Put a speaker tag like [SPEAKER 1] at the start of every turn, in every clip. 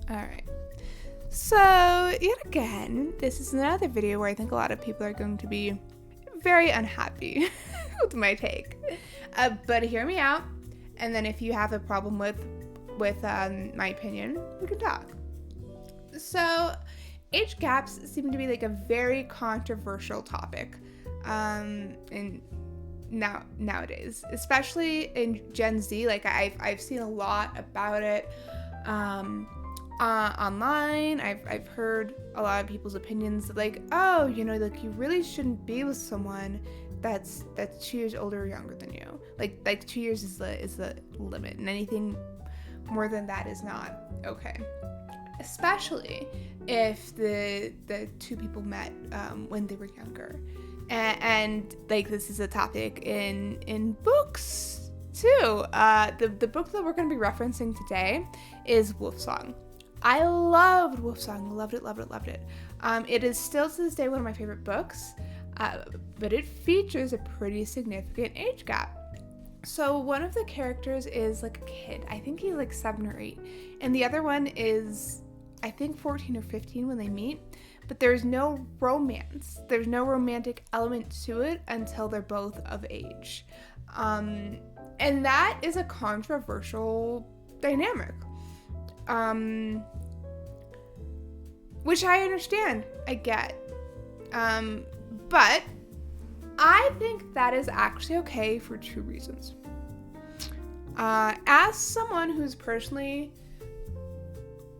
[SPEAKER 1] All right. So, yet again, this is another video where I think a lot of people are going to be very unhappy with my take. But hear me out, and then if you have a problem with my opinion, we can talk. So, age gaps seem to be like a very controversial topic, nowadays, especially in Gen Z. Like I've seen a lot about it online. I've heard a lot of people's opinions like, oh, like you really shouldn't be with someone that's 2 years older or younger than you. Like 2 years is the limit, and anything more than that is not okay. Especially if the two people met when they were younger. And like this is a topic in books too. The book that we're going to be referencing today is Wolfsong. I loved Wolfsong. Loved it. It is still to this day one of my favorite books, but it features a pretty significant age gap. So one of the characters is like a kid. I think he's like 7 or 8, and the other one is I think 14 or 15 when they meet. But there's no romance. There's no romantic element to it until they're both of age. And that is a controversial dynamic. Which I understand. I get. But I think that is actually okay for 2 reasons. As someone who's personally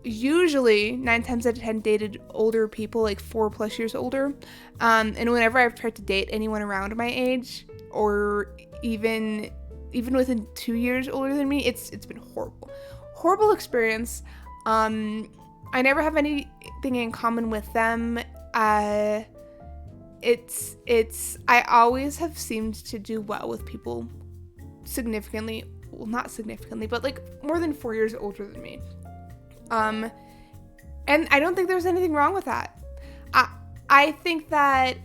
[SPEAKER 1] usually 9 times out of 10 dated older people, like 4+ years older, and whenever I've tried to date anyone around my age or even within 2 years older than me, it's been horrible experience. I never have anything in common with them. I always have seemed to do well with people not significantly, but like more than 4 years older than me. And I don't think there's anything wrong with that. I think that,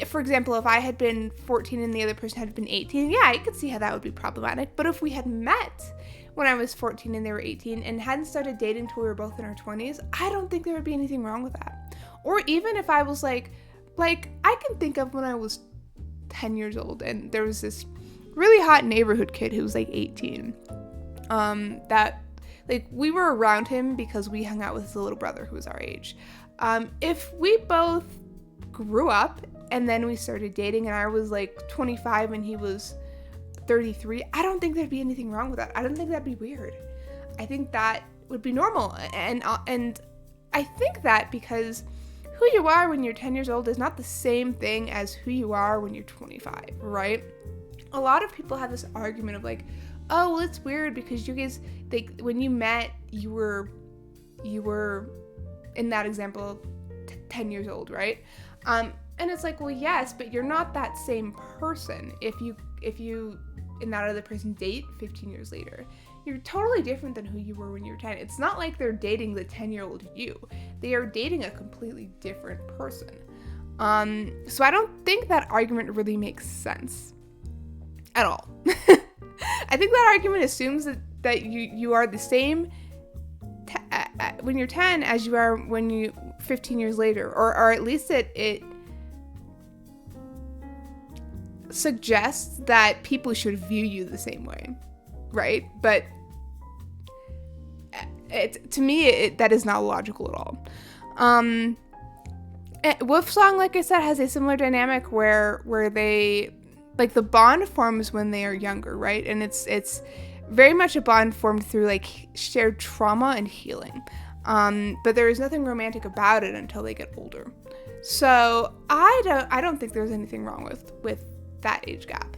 [SPEAKER 1] for example, if I had been 14 and the other person had been 18, yeah, I could see how that would be problematic. But if we had met when I was 14 and they were 18 and hadn't started dating till we were both in our 20s, I don't think there would be anything wrong with that. Or even if I was like I can think of when I was 10 years old and there was this really hot neighborhood kid who was like 18, that like we were around him because we hung out with his little brother who was our age. If we both grew up and then we started dating and I was like 25 and he was 33, I don't think there'd be anything wrong with that. I don't think that'd be weird. I think that would be normal. And I think that because who you are when you're 10 years old is not the same thing as who you are when you're 25, right? A lot of people have this argument of like, oh, well, it's weird because you guys, when you met, you were in that example 10 years old, right? And it's like, well, yes, but you're not that same person if you and that other person date 15 years later. You're totally different than who you were when you were 10. It's not like they're dating the 10-year-old you. They are dating a completely different person. So I don't think that argument really makes sense at all. I think that argument assumes that you are the same when you're 10 as you are when you 15 years later, or at least it suggests that people should view you the same way, right? But to me, that is not logical at all. Wolfsong, like I said, has a similar dynamic where they, like, the bond forms when they are younger, right? And it's very much a bond formed through like shared trauma and healing. But there is nothing romantic about it until they get older. So I don't think there's anything wrong with that age gap.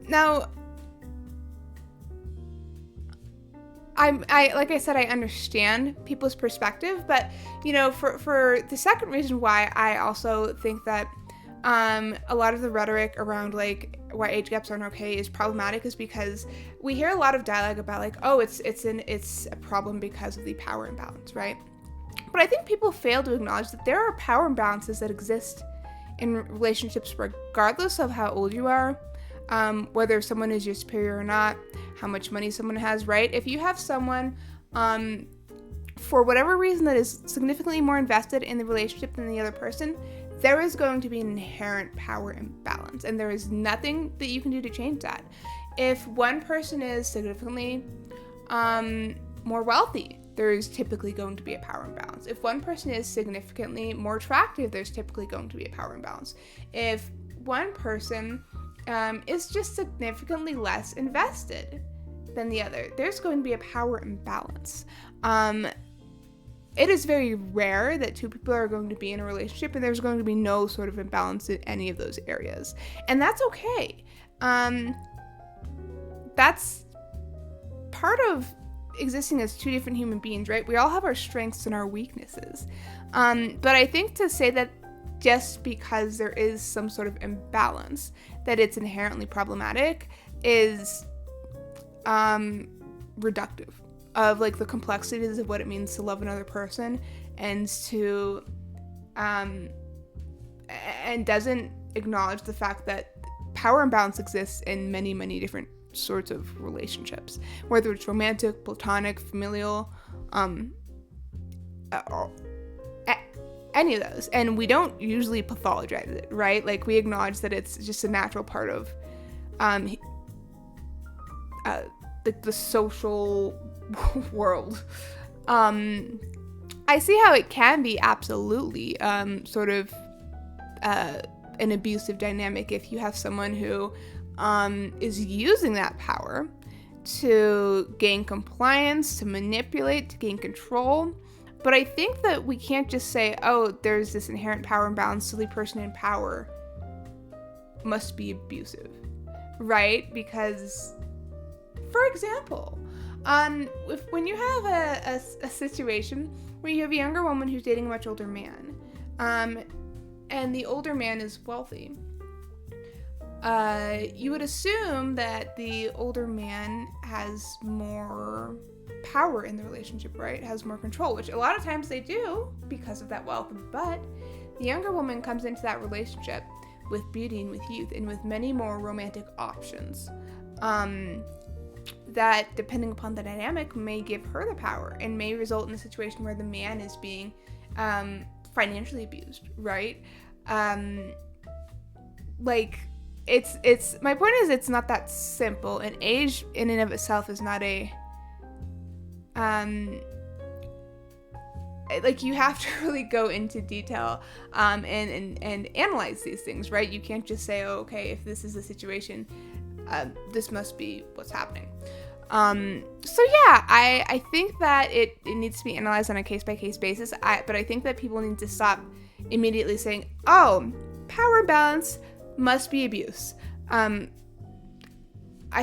[SPEAKER 1] Now, I like I said, I understand people's perspective, but for the second reason why I also think that a lot of the rhetoric around like why age gaps aren't okay is problematic is because we hear a lot of dialogue about like, oh, it's a problem because of the power imbalance, right? But I think people fail to acknowledge that there are power imbalances that exist in relationships regardless of how old you are. whether someone is your superior or not, how much money someone has, right? If you have someone, for whatever reason, that is significantly more invested in the relationship than the other person, there is going to be an inherent power imbalance, and there is nothing that you can do to change that. If one person is significantly more wealthy, there is typically going to be a power imbalance. If one person is significantly more attractive, there's typically going to be a power imbalance. If one person is just significantly less invested than the other, there's going to be a power imbalance. It is very rare that two people are going to be in a relationship and there's going to be no sort of imbalance in any of those areas. And that's okay. That's part of existing as two different human beings, right? We all have our strengths and our weaknesses. But I think to say that just because there is some sort of imbalance, that it's inherently problematic is reductive of like the complexities of what it means to love another person, and to and doesn't acknowledge the fact that power imbalance exists in many, many different sorts of relationships, whether it's romantic, platonic, familial, any of those. And we don't usually pathologize it, right? Like, we acknowledge that it's just a natural part of the social world. I see how it can be absolutely sort of an abusive dynamic if you have someone who is using that power to gain compliance, to manipulate, to gain control. But I think that we can't just say, oh, there's this inherent power imbalance, so the person in power must be abusive, right? Because, for example, when you have a situation where you have a younger woman who's dating a much older man, and the older man is wealthy, you would assume that the older man has more power in the relationship, right? Has more control, which a lot of times they do because of that wealth. But the younger woman comes into that relationship with beauty and with youth and with many more romantic options, that, depending upon the dynamic, may give her the power and may result in a situation where the man is being financially abused, right? It's my point is, it's not that simple, and age in and of itself is not a like, you have to really go into detail and analyze these things, right? You can't just say, oh, okay, if this is the situation, this must be what's happening. So yeah, I think that it needs to be analyzed on a case-by-case basis, but I think that people need to stop immediately saying, oh, power balance must be abuse. I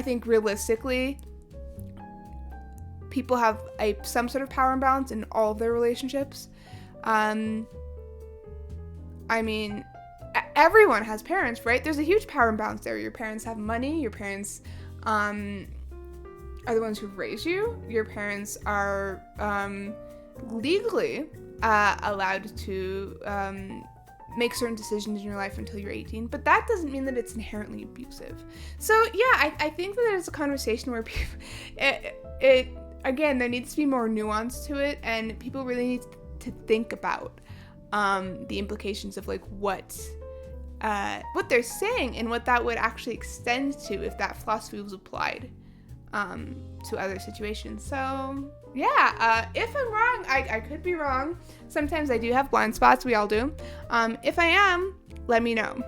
[SPEAKER 1] think realistically, people have some sort of power imbalance in all of their relationships. I mean, everyone has parents, right? There's a huge power imbalance there. Your parents have money. Your parents are the ones who raise you. Your parents are legally allowed to make certain decisions in your life until you're 18, but that doesn't mean that it's inherently abusive. So yeah, I think that there's a conversation where people, again, there needs to be more nuance to it, and people really need to think about the implications of like what they're saying and what that would actually extend to if that philosophy was applied to other situations. So yeah, if I'm wrong, I could be wrong. Sometimes I do have blind spots. We all do. If I am, let me know.